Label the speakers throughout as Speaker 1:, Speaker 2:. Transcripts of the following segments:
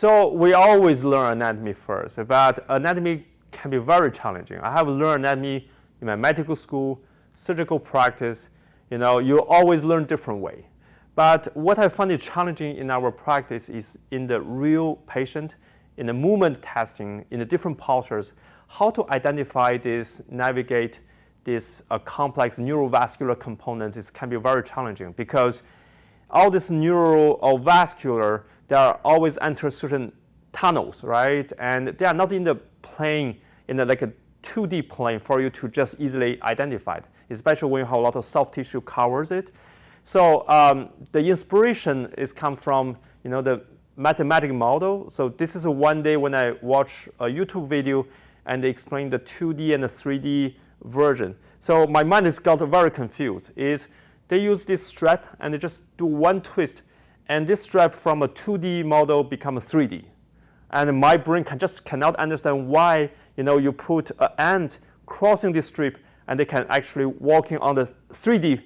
Speaker 1: So we always learn anatomy first, but anatomy can be very challenging. I have learned anatomy in my medical school, surgical practice. You always learn different way. But what I find it challenging in our practice is in the real patient, in the movement testing, in the different postures, how to identify this, navigate this complex neurovascular components can be very challenging because all this neuro or vascular, they are always enter certain tunnels, right? And they are not in the plane, like a 2D plane for you to just easily identify it, especially when you have a lot of soft tissue covers it. So the inspiration is come from the mathematical model. So this is one day when I watch a YouTube video and they explain the 2D and the 3D version. So my mind has got very confused. They use this strap and they just do one twist, and this strap from a 2D model become a 3D. And my brain cannot understand why you put an ant crossing this strip and they can actually walking on the 3D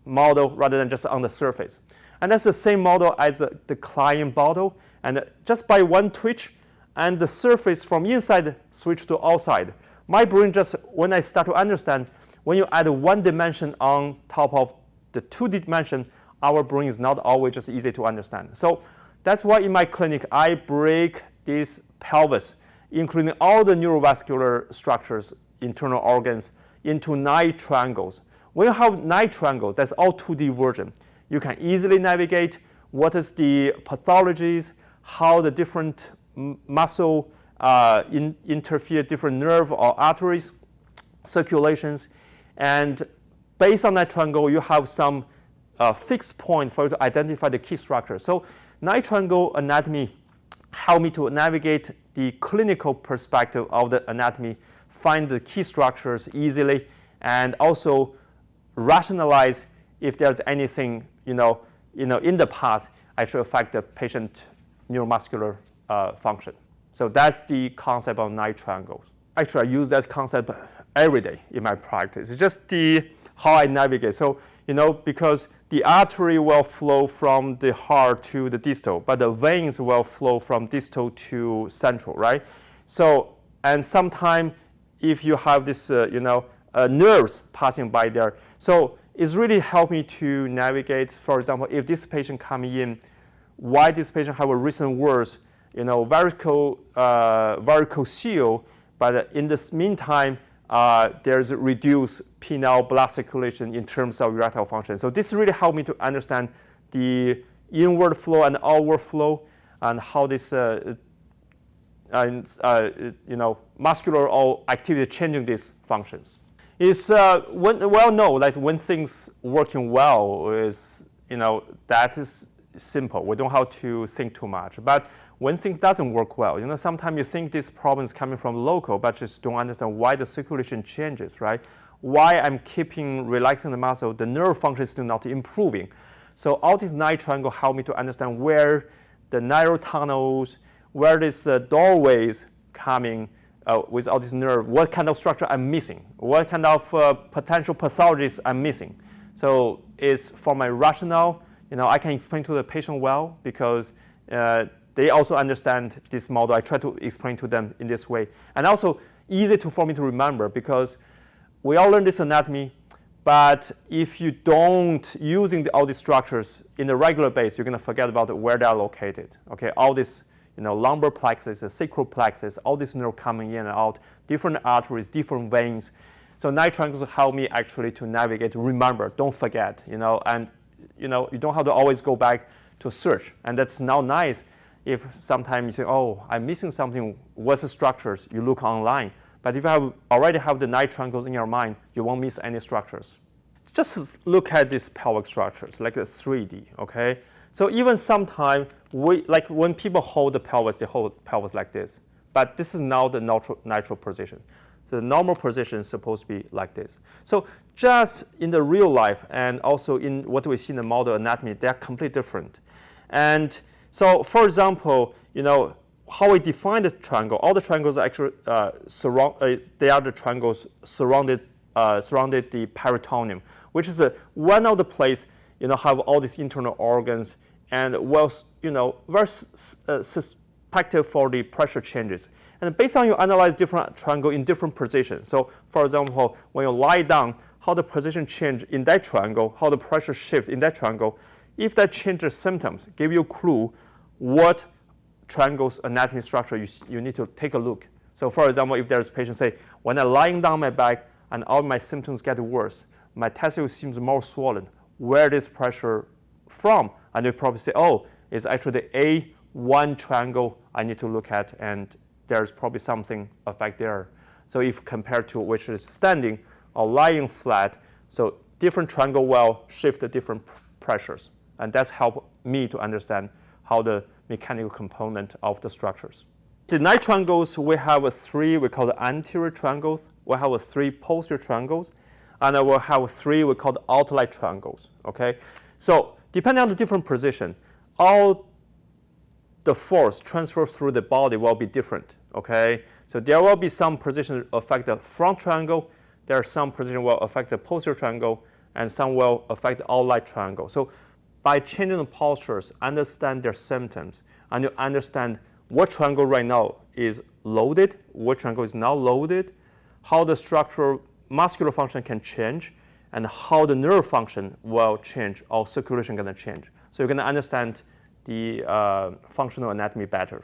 Speaker 1: model rather than just on the surface. And that's the same model as the client model. And just by one twitch, and the surface from inside switch to outside. My brain when I start to understand, when you add one dimension on top of the 2D dimension, our brain is not always just easy to understand. So that's why in my clinic, I break this pelvis, including all the neurovascular structures, internal organs, into 9 triangles. When you have 9 triangles, that's all 2D version. You can easily navigate what is the pathologies, how the different muscle interfere, different nerve or arteries, circulations. And based on that triangle, you have some fixed point for you to identify the key structure. So 9 triangle anatomy help me to navigate the clinical perspective of the anatomy, find the key structures easily, and also rationalize if there's anything in the past actually affect the patient neuromuscular function. So that's the concept of 9 triangles. Actually, I use that concept every day in my practice. It's just how I navigate. So because the artery will flow from the heart to the distal, but the veins will flow from distal to central, right? So, and sometimes if you have this, nerves passing by there, so it's really helped me to navigate. For example, if this patient coming in, why this patient have a recent worse, varicocele, but in this meantime, there's a reduced penile blood circulation in terms of erectile function. So this really helped me to understand the inward flow and outward flow and how this muscular or activity changing these functions. It's when things working well is that is simple. We don't have to think too much. But when things doesn't work well, sometimes you think this problem is coming from local, but just don't understand why the circulation changes, right? Why I'm keeping relaxing the muscle, the nerve function is still not improving. So all these 9 triangles help me to understand where the narrow tunnels, where these doorways coming with all this nerve, what kind of structure I'm missing, what kind of potential pathologies I'm missing. So it's for my rationale, I can explain to the patient well because they also understand this model. I try to explain to them in this way. And also easy for me to remember because we all learn this anatomy, but if you don't using all these structures in a regular basis, you're going to forget about where they are located. Okay, all this lumbar plexus, the sacral plexus, all this nerve coming in and out, different arteries, different veins. So 9 triangles help me actually to navigate, remember, don't forget, and you don't have to always go back to search. And that's now nice if sometimes you say, oh, I'm missing something, what's the structures? You look online. But if you already have the 9 triangles in your mind, you won't miss any structures. Just look at these pelvic structures, like the 3D, okay? So even sometimes, like when people hold the pelvis, they hold pelvis like this. But this is now the natural position. So the normal position is supposed to be like this. So just in the real life and also in what we see in the model anatomy, they are completely different. And so, for example, how we define the triangle, all the triangles are actually they are the triangles surrounded the peritoneum, which is one of the place have all these internal organs and well very suspected for the pressure changes. And based on you analyze different triangle in different positions. So for example, when you lie down, how the position change in that triangle, how the pressure shift in that triangle. If that changes symptoms, give you a clue what triangle's anatomy structure you need to take a look. So for example, if there's a patient say, when I'm lying down my back and all my symptoms get worse, my testicle seems more swollen, where is pressure from? And you probably say, oh, it's actually the A1 triangle I need to look at, and there's probably something affect there. So if compared to which is standing or lying flat, so different triangle will shift the different pressures. And that's helped me to understand how the mechanical component of the structures. The 9 triangles, we have 3 we call the anterior triangles, we have 3 posterior triangles, and I will have 3 we call the outline triangles. Okay, so depending on the different position, all the force transfer through the body will be different. Okay, so there will be some position affect the front triangle, there are some position will affect the posterior triangle, and some will affect the outline triangle. So by changing the postures, understand their symptoms, and you understand what triangle right now is loaded, what triangle is not loaded, how the structural muscular function can change, and how the nerve function will change or circulation going to change. So you're going to understand the functional anatomy better.